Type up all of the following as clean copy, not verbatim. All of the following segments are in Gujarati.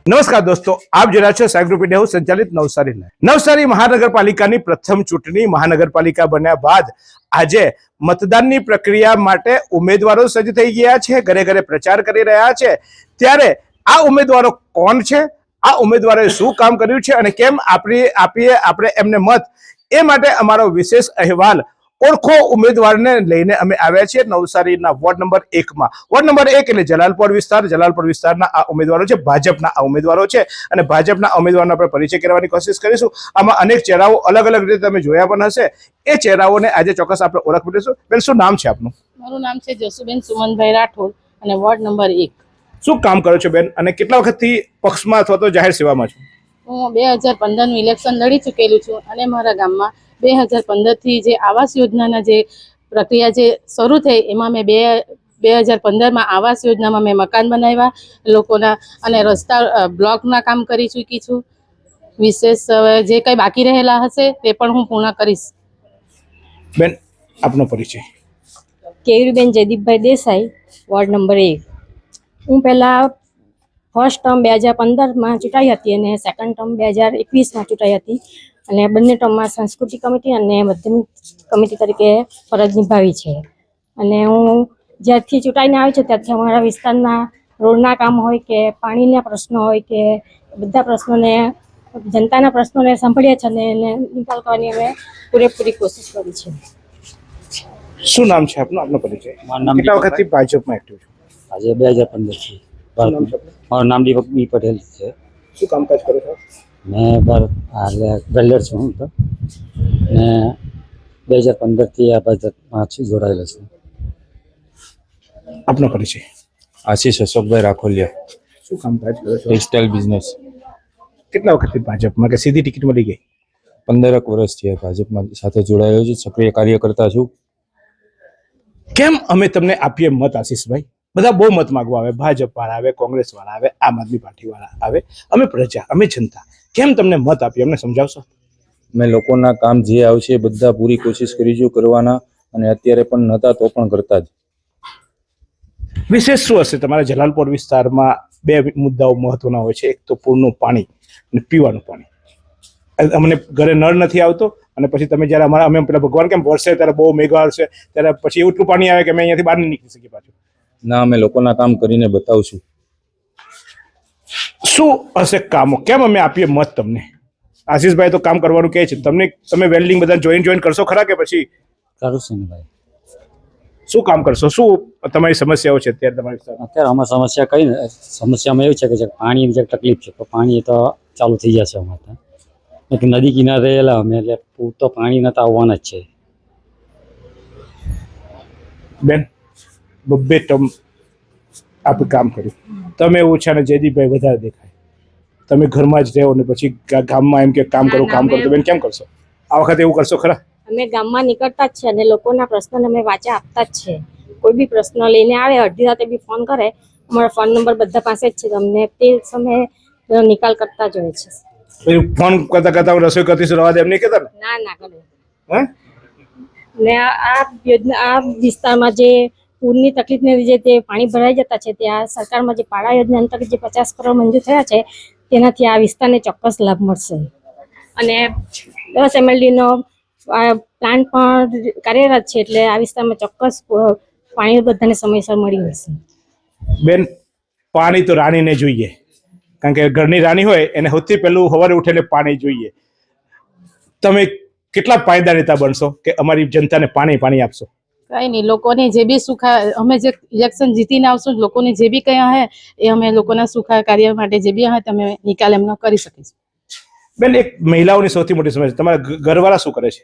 નમસ્કાર દોસ્તો, આપ જોઈ રહ્યા છો સાયગ્રુપ ઇન્ડિયા હાઉસ સંચાલિત નવસારી લાઈવ. નવસારી મહાનગરપાલિકાની પ્રથમ ચૂંટણી મહાનગરપાલિકા બન્યા બાદ આજે મતદાનની પ્રક્રિયા માટે ઉમેદવારો સજ્જ થઈ ગયા છે, ઘરે ઘરે પ્રચાર કરી રહ્યા છે. ત્યારે આ ઉમેદવારો કોણ છે, આ ઉમેદવારોએ શું કામ કર્યું છે અને કેમ આપણે એમને મત, એ માટે અમારો વિશેષ અહેવાલ ઓળખો ઉમેદવારને લઈને અમે આવ્યા છીએ નવસારીના વોર્ડ નંબર 1 માં. વોર્ડ નંબર 1 એટલે જલાલપોર વિસ્તારના આ ઉમેદવારો છે, ભાજપના આ ઉમેદવારો છે અને ભાજપના ઉમેદવારનો આપણે પરિચય કરવાની કોશિશ કરીશું. આમાં અનેક ચહેરાઓ અલગ અલગ રીતે તમે જોયા પણ હશે. એ ચહેરાઓને આજે ચોક્કસ આપણે ઓળખ કરીશું. બેન, શું નામ છે આપનું? મારું નામ છે જસુબેન સુમનભાઈ રાઠોડ અને વોર્ડ નંબર 1. શું કામ કરો છો બેન અને કેટલા વખતથી પક્ષમાં અથવા તો જાહેર સેવામાં છો? હું 2015 નું ઇલેક્શન લડી ચૂકેલું છું અને મારા ગામમાં 2015 થી જે આવાસ યોજનાના જે પ્રક્રિયા જે શરૂ થઈ એમાં મેં 2015માં આવાસ યોજનામાં મેં મકાન બનાવ્યા લોકોના અને રસ્તા બ્લોકના કામ કરી ચૂકી છું. વિશેષ જે કંઈ બાકી રહેલા હશે તે પણ હું પૂર્ણ કરીશ. બેન, આપનો પરિચય? કેયુરીબેન જયદીપભાઈ દેસાઈ, વોર્ડ નંબર 1. હું પહેલાં ફર્સ્ટ ટર્મ 2015માં ચૂંટાઈ હતી અને સેકન્ડ ટર્મ 2021માં ચૂંટાઈ હતી અને બંને ટર્મમાં સંસ્કૃતિ કમિટી અને મધ્યમ કમિટી તરીકે ફરજ નિભાવી છે. અને હું જ્યારથી ચૂંટાઈને આવી છું ત્યારથી અમારા વિસ્તારના રોડના કામ હોય કે પાણીના પ્રશ્નો હોય કે બધા પ્રશ્નોને, જનતાના પ્રશ્નોને સાંભળ્યા છે અને એને નિકાલ કરવાની અમે પૂરેપૂરી કોશિશ કરી છે. શું નામ છે આપનું? આપનો પરિચય? કેટલા વખતથી ભાજપમાં એક્ટિવ છો? આજે 2015 થી. મારું નામ દીપક બી પટેલ છે. શું કામકાજ કરો છો? મેં વેલ્ડર છું હું તો, ને 2015 થી આ ભાજપમાં જોડાયેલો છું. આપનો પરિચય? આશીષ અશોકભાઈ રાખોલિયા. શું કામકાજ કરો છો? Textile business. કેટલા વખતથી ભાજપમાં કે સીધી ટિકિટ મળી ગઈ? 15 વર્ષથી ભાજપમાં સાથે જોડાયેલો છું, સક્રિય કાર્યકર્તા છું. કેમ અમે તમને આપીએ મત આશીષભાઈ? બધા બહુ મત માંગવા આવે, ભાજપ વાળા આવે, કોંગ્રેસ વાળા આવે, આમ આદમી પાર્ટી વાળા આવે, અમે પ્રજા, અમે જનતા, કેમ તમને મત આપીએ અમને સમજાવશો? મેં લોકોના કામ જે આવશે બધા પૂરી કોશિશ કરીશું કરવાના, અને અત્યારે પણ નહોતા તો પણ કરતા જ. વિશેષ શું હશે તમારા જલાલપોર વિસ્તારમાં? બે મુદ્દાઓ મહત્વના હોય છે. એક તો પૂરનું પાણી અને પીવાનું પાણી. અમને ઘરે નળ નથી આવતો અને પછી તમે જ્યારે અમે પેલા ભગવાન કેમ વરસે ત્યારે બહુ મેઘ આવશે ત્યારે પછી એટલું પાણી આવે કે અમે અહીંયાથી બહાર નહીં નીકળી શકીએ પાછું. ના, અમે લોકોના કામ કરીને બતાવશું. શું હશે કામો? કેમ અમે આપીએ મત તમને? આશીષભાઈ તો કામ કરવાનું કહે છે, તમે વેલ્ડિંગ બધા જોઈન કરશો ખરા કે પછી? કરું છું ને ભાઈ. શું કામ કરશો? શું તમારી સમસ્યાઓ છે અત્યારે તમારી સાથે? અત્યારે અમારી સમસ્યા કઈ ને, સમસ્યામાં એવું છે કે પાણીની જે તકલીફ છે તો પાણી તો ચાલુ થઈ જશે અમારે ત્યાં. એક નદી કિનારે રહેલા અમે, એટલે પૂરતો પાણી નતા આવવાના જ છે. બેન, બબ્બે ટર્મ આપણે કામ કર્યું, તમે ઓછા અને જયદીપભાઈ વધારે દેખાય. તમે ઘરમાં જ રહો ને પછી ગામમાં એમ કે કામ કરો. તો બેન કેમ કરશો? આ વખતે એવું કરશો ખરા? અમે ગામમાં નીકળતા જ છે અને લોકોના પ્રશ્નોને અમે વાચા આપતા જ છે. કોઈ બી પ્રશ્ન લઈને આવે, અડધી રાતે બી ફોન કરે, અમારા ફોન નંબર બધા પાસે જ છે. અમને તે સમયે નિકાલ કરતા જ હોય છે. ફોન કરતા રસોઈ કરતી રવા દે એમ નહીં કહેતા ને? ના કરે. ને આ વિસ્તારમાં જે પૂરની તકલીફને લીધે તે પાણી ભરાઈ જતા છે, ત્યાં સરકારમાં જે પાડા યોજના અંતર્ગત જે 50 કરોડ મંજૂર થયા છે તેનાથી આ વિસ્તારને ચોક્કસ લાભ મળશે. અને 10 MLDનો પ્લાન્ટ પણ કાર્યરત છે, એટલે આ વિસ્તારમાં ચોક્કસ પાણી બધાને સમયસર મળી રહેશે. બેન, પાણી તો રાણીને જોઈએ, કારણ કે ઘરની રાણી હોય એને સૌથી પહેલું સવારે ઉઠીને પાણી જોઈએ. તમે કેટલા પાયદાર નેતા બનશો કે અમારી જનતાને પાણી આપશો? કંઈ નહીં, લોકોને જે બી સુખા, અમે જે ઇલેક્શન જીતીને આવશું લોકોને જે બી કંઈ હશે એ અમે લોકોના સુખા કાર્ય માટે જે બી હશે તમે નિકાલ એમનો કરી શકીશું. બેન, એક મહિલાઓની સૌથી મોટી સમસ્યા, તમારા ઘરવાળા શું કરે છે?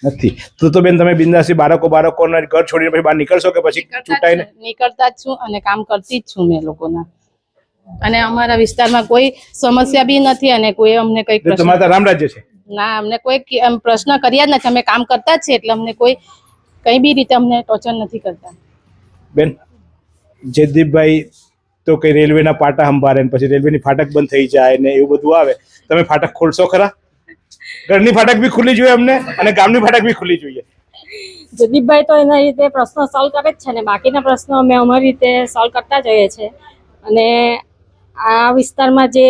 નથી. તો બેન, તમે બિંદાસી બાળકોના ઘર છોડીને પછી બહાર નીકળશો કે પછી છૂટાઈને? નીકળતા જ છું અને કામ કરતી જ છું મેં લોકોના. અને અમારા વિસ્તારમાં કોઈ સમસ્યા બી નથી અને કોઈ અમને કઈ તમારા રામ રાજ્ય છે? ના, અમને કોઈ પ્રશ્ન કર્યા જ નથી. અમે કામ કરતા જ છે એટલે અમને કોઈ કઈ બી રીતે અમને ટોર્ચર નથી કરતા. બેન, જયદીપભાઈ તો કઈ રેલવેના પાટા સંભાળે ને પછી રેલવેની ફાટક બંધ થઈ જાય ને એવું બધું આવે, તમે ફાટક ખોલશો ખરા? ઘરની ફાટક બી ખુલ્લી જોઈએ અમને અને ગામની ફાટક બી ખુલ્લી જોઈએ. જયદીપભાઈ તો એના રીતે પ્રશ્નો સોલ્વ કરે જ છે ને બાકીના પ્રશ્નો અમે અમારી રીતે સોલ્વ કરતા જઈએ છીએ. અને આ વિસ્તારમાં જે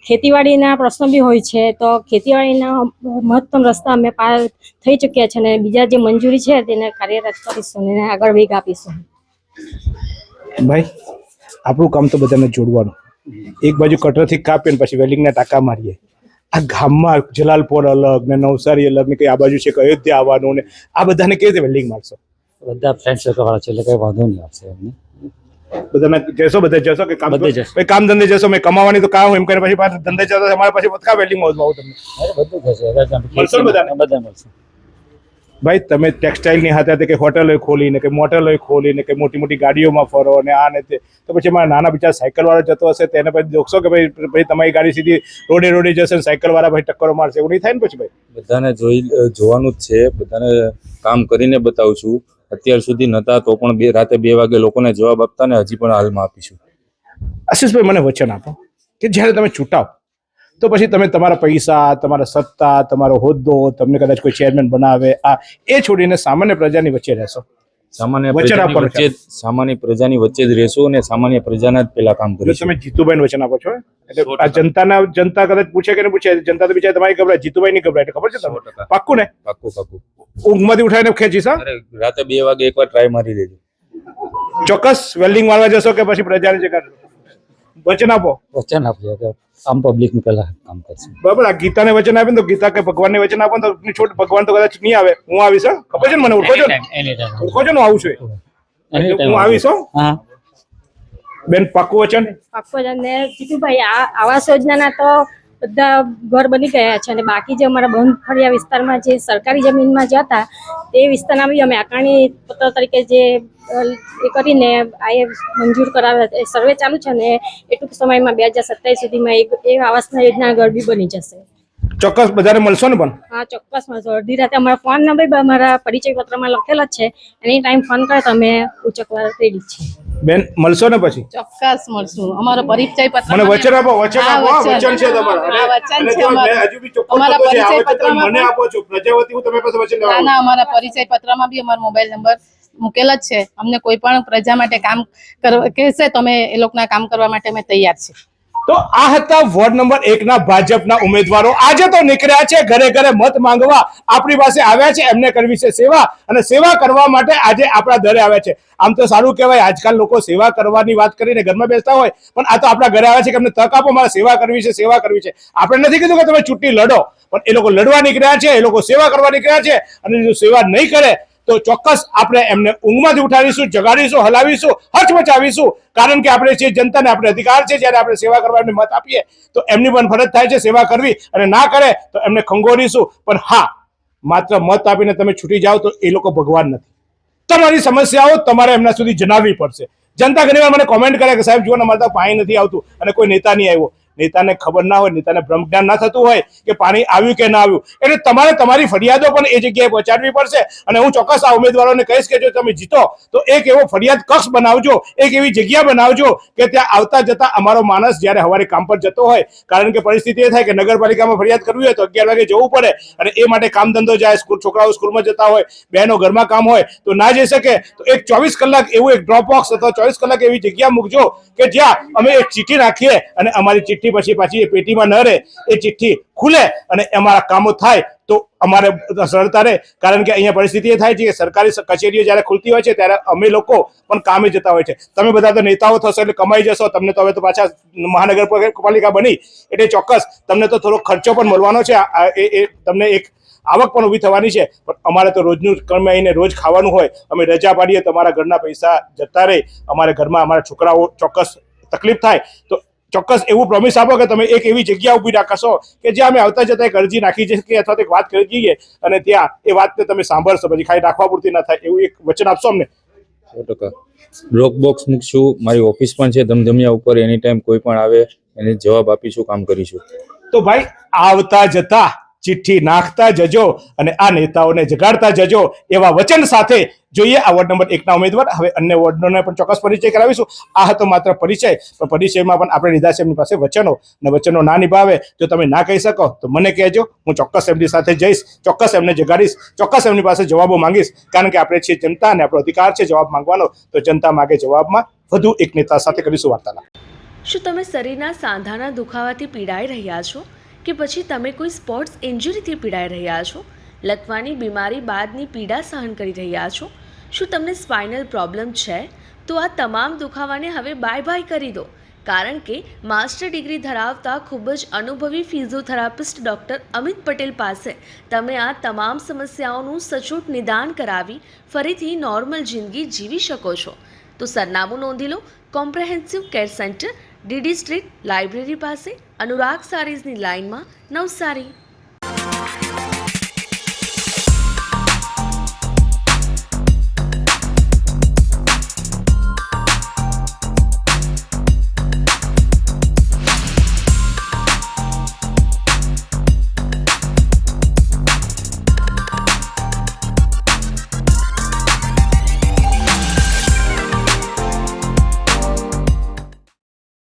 ખેતીવાડીના પ્રશ્નો બી હોય છે તો ખેતીવાડીના મહત્તમ રસ્તા અમે પાર થઈ ચૂક્યા છે અને બીજા જે મંજૂરી છે તેને કાર્યરત કરીશું અને આગળ વેગ આપીશું. ભાઈ આપણું કામ તો બધાને જોડવાનું. એક બાજુ કટરથી કાપીએ ને પછી વેલ્ડિંગના ટાંકા મારીએ. આ ગામમાં જલાલપોર અલગ ને નવસારી અલગ ને કઈ આ બાજુ છે અયોધ્યા આવવાનું ને આ બધાને કેવી રીતે વેલ્ડિંગ મારશો? બધા ફ્રેન્ડ સર્કલ વાળા છે એટલે કઈ વાંધો નહીં આવશે એમને. બધાને બધા જશો કે કામ બધે જશો. ભાઈ કામ ધંધે જશો મેં કમાવાની તો કામ એમ કરીને પછી પાછા ધંધે જશો અમારા પછી બધા વેલ્ડિંગ માં આવું તમને બધું થશે મળશે બધાને? બધા મળશે. ભાઈ તમે ટેક્સટાઇલની હાથે કે હોટલો ખોલીને કે મોટલો ખોલીને કે મોટી મોટી ગાડીઓમાં ફરો ને આ ને તે તો પછી મારા નાના બિચારા સાયકલ વાળો જતો હશે તેને પછી જોખશો કે ભાઈ તમારી ગાડી સીધી રોડે જશે ને સાયકલ વાળા ભાઈ ટક્કરો મારશે એવું નહીં થાય ને પછી ભાઈ? બધાને જોવાનું જ છે, બધાને કામ કરીને બતાવું છું. અત્યાર સુધી નતા તો પણ રાતે 2 વાગે લોકોને જવાબ આપતા ને હજી પણ હાલમાં આપીશું. આશીષભાઈ મને વચન આપો કે જ્યારે તમે છૂટાવ તો પછી તમે તમારા પૈસા, તમારા સત્તા, તમારો હોદ્દો, તમને કદાચ કોઈ ચેરમેન બનાવે આ એ છોડીને સામાન્ય પ્રજાની વચ્ચે રહેશો. સામાન્ય પ્રજાની વચ્ચે જ રહેશું અને સામાન્ય પ્રજાના જ પેલા કામ કરીશું. તમે જીતુભાઈ વચન આપો છો એટલે આ જનતા કદાચ પૂછે કે પૂછે જનતા તો બિચારી તમારી ગભરાય, જીતુભાઈ ની ગભરાય ખબર છે તમને? 100%. પાક્કું ને? પાક્કું. ઊંઘમાંથી ઉઠાઈને ખેંચીશ. રાતે 2 વાગે એકવાર ટ્રાય મારી લેજો. ચોક્કસ વેલ્ડિંગ મારવા જશો કે પછી પ્રજાની જગ્યા? વચન આપો. વચન આપીએ કે આમ પબ્લિક નું પહેલા કામ કરશું. બરાબર. આ ગીતાને વચન આપે તો ગીતા કે ભગવાનને વચન આપો તો છોડ ભગવાન તો કદાચ નહીં આવે. હું આવીશ. ખબર છે ને મને? ઓળખો છો ને? ઓળખો છો ને? હું આવું છું. હું આવીશ. હા બેન પાક્કું વચન? પાક્કો જ. અને જીતુભાઈ આ આવાસ યોજનાના તો બધા ઘર બની ગયા છે અને બાકી જે અમારા બંધ ફળિયા વિસ્તારમાં જે સરકારી જમીનમાં જે હતા તે વિસ્તારના બી અમે આકારણી પત્ર તરીકે જે એ કરીને આ મંજૂર કરાવે સર્વે ચાલુ છે ને એ ટૂંક સમયમાં 2027 સુધીમાં એ આવાસના યોજના ઘર બી બની જશે. ચોક્કસ બધાને મળશો ને? પણ હા ચોક્કસ મળશો. અડધી રાતે અમારા ફોન નંબર બી અમારા પરિચય પત્રમાં લખેલો જ છે. એની ટાઈમ ફોન કરે તો અમે ઉચકવા રેડી છીએ. બેન મળશો ને પછી? ચોક્કસ મળશું. અમારો પરિચય પત્ર મને વચન આપો. વચન આપો. વચન છે તમારું. આ વચન છે અમારું. હજુ બી ચોખ્ખું અમારા તો છે. પરિચય આવે તો તમે પત્રમાં મને આપો છો પ્રજાવતી હું તમે પાસે વચન ના લેવા ના અમારા પરિચય પત્રમાં બી અમારો મોબાઈલ નંબર મૂકેલ જ છે. અમને કોઈ પણ પ્રજા માટે કામ કરવા કહેશે તો અમે એ લોકોના કામ કરવા માટે અમે તૈયાર છીએ. તો આ હતા વોર્ડ નંબર 1 ના ભાજપના ઉમેદવારો. આજે તો નીકળ્યા છે ઘરે ઘરે મત માંગવા. આપણી પાસે આવ્યા છે, એમને કરવી છે સેવા અને સેવા કરવા માટે આજે આપણા ઘરે આવ્યા છે. આમ તો સારું કહેવાય, આજકાલ લોકો સેવા કરવાની વાત કરીને ઘરમાં બેસતા હોય પણ આ તો આપણા ઘરે આવ્યા છે કે અમને તક આપો, મારે સેવા કરવી છે, સેવા કરવી છે. આપણે નથી કીધું કે તમે ચૂંટણી લડો, પણ એ લોકો લડવા નીકળ્યા છે, એ લોકો સેવા કરવા નીકળ્યા છે અને જો સેવા નહીં કરે તો ચોક્કસ આપણે એમને ઊંઘમાંથી ઉઠાડીશું, જગાડીશું, હલાવીશું, હચમચાવીશું. કારણ કે આપણે જે જનતાને આપણે અધિકાર છે જ્યારે આપણે સેવા કરવા એમને મત આપીએ તો એમની પણ ફરજ થાય છે સેવા કરવી અને ના કરે તો એમને ખંગોરીશું. પણ હા, માત્ર મત આપીને તમે છૂટી જાઓ તો એ લોકો ભગવાન નથી. તમારી સમસ્યાઓ તમારે એમના સુધી જણાવવી પડશે. જનતા ઘણીવાર મને કોમેન્ટ કરે કે સાહેબ જુઓ ને અમારે તો પાણી નથી આવતું અને કોઈ નેતા નહીં આવ્યો. નેતાને ખબર ના હોય, નેતાને બ્રહ્મજ્ઞાન ના થતું હોય કે પાણી આવ્યું કે ના આવ્યું. એટલે તમારે તમારી ફરિયાદો પણ એ જગ્યાએ પહોંચાડવી પડશે. અને હું ચોક્કસ આ ઉમેદવારોને કહીશ કે જો તમે જીતો તો એક એવો ફરિયાદ કક્ષ બનાવજો, એક એવી જગ્યા બનાવજો કે ત્યાં આવતા જતા અમારો માણસ જ્યારે સવારે કામ પર જતો હોય. કારણ કે પરિસ્થિતિ એ થાય કે નગરપાલિકામાં ફરિયાદ કરવી હોય તો 11 વાગે જવું પડે અને એ માટે કામ ધંધો જાય, છોકરાઓ સ્કૂલમાં જતા હોય, બહેનો ઘરમાં કામ હોય તો ના જઈ શકે. તો એક 24 કલાક એવું એક ડ્રોપ બોક્સ અથવા 24 કલાક એવી જગ્યા મૂકજો કે જ્યાં અમે એક ચિઠ્ઠી રાખીએ અને અમારી ચિઠ્ઠી પછી પાછી એ પેટીમાં ન રહે, એ ચિઠ્ઠી ખુલે અને અમારા કામો થાય તો અમારે સરળતા રહે. કારણ કે અહીંયા પરિસ્થિતિ એ થાય છે કે સરકારી કચેરીઓ જ્યારે ખુલતી હોય છે ત્યારે અમે લોકો પણ કામે જતા હોય છે. તમે બધા તો નેતાઓ થશો એટલે કમાઈ જશો. તમને તો હવે તો પાછા મહાનગરપાલિકા બની એટલે ચોક્કસ તમને તો થોડો ખર્ચો પણ મળવાનો છે. એ તમને એક આવક પણ ઊભી થવાની છે. પણ અમારે તો રોજનું કમાઈને રોજ ખાવાનું હોય. અમે રજા પાડીએ તો અમારા ઘરના પૈસા જતા રહે, અમારા ઘરમાં અમારા છોકરાઓ ચોક્કસ તકલીફ થાય. તો ચોક્કસ એવું પ્રોમિસ આપો કે તમે એક એવી જગ્યા ઊભી રાખશો કે જ્યાં અમે આવતા જતા એક અરજી નાખી શકીએ અથવા તો એક વાત કરી જઈએ અને ત્યાં એ વાતને તમે સાંભળશો, પછી ખાલી રાખવા પૂરતી ના થાય. એવું એક વચન આપશો અમને? 100%. ડ્રોપ બોક્સ મૂકશું, મારી ઓફિસ પણ છે ધમધમિયા ઉપર. એની ટાઈમ કોઈ પણ આવે એને જવાબ આપીશું, કામ કરીશું. તો ભાઈ આવતા જતા ચિઠ્ઠી નાખતા જજો અને આ નેતાઓને જગાડતા જજો એવા વચન સાથે જોઈએ આ વોર્ડ નંબર 1 ના ઉમેદવાર. હવે અન્ય વોર્ડોને પણ ચોક્કસ પરિચય કરાવીશું. આ હતો માત્ર પરિચય, પણ પરિચયમાં પણ આપણે લીધા છે એમની પાસે વચનો, અને વચનો ના નિભાવે જો તમે ના કહી શકો તો મને કહેજો. હું ચોક્કસ એમની સાથે જઈશ, ચોક્કસ એમને જગાડીશ, ચોક્કસ એમની પાસે જવાબો માંગીશ. કારણ કે આપણે છીએ જનતા અને આપણો અધિકાર છે જવાબ માંગવાનો. તો જનતા માગે જવાબમાં વધુ એક નેતા સાથે કરીશું વાર્તાલાપ. શું તમે શરીરના સાંધાના દુખાવાથી પીડાઈ રહ્યા છો કે પછી તમે કોઈ સ્પોર્ટ્સ ઇન્જરીથી પીડાઈ રહ્યા છો? લકવાની બીમારી બાદની પીડા સહન કરી રહ્યા છો? શું તમને સ્પાઇનલ પ્રોબ્લેમ છે? તો આ તમામ દુખાવાને હવે બાય બાય કરી દો, કારણ કે માસ્ટર ડિગ્રી ધરાવતા ખૂબ જ અનુભવી ફિઝિયોથેરાપિસ્ટ ડૉક્ટર અમિત પટેલ પાસે તમે આ તમામ સમસ્યાઓનું સચોટ નિદાન કરાવી ફરીથી નોર્મલ જિંદગી જીવી શકો છો. તો સરનામું નોંધી લો. Comprehensive care center, DD street, library પાસે, અનુરાગ સારીઝની લાઇનમાં, નવસારી.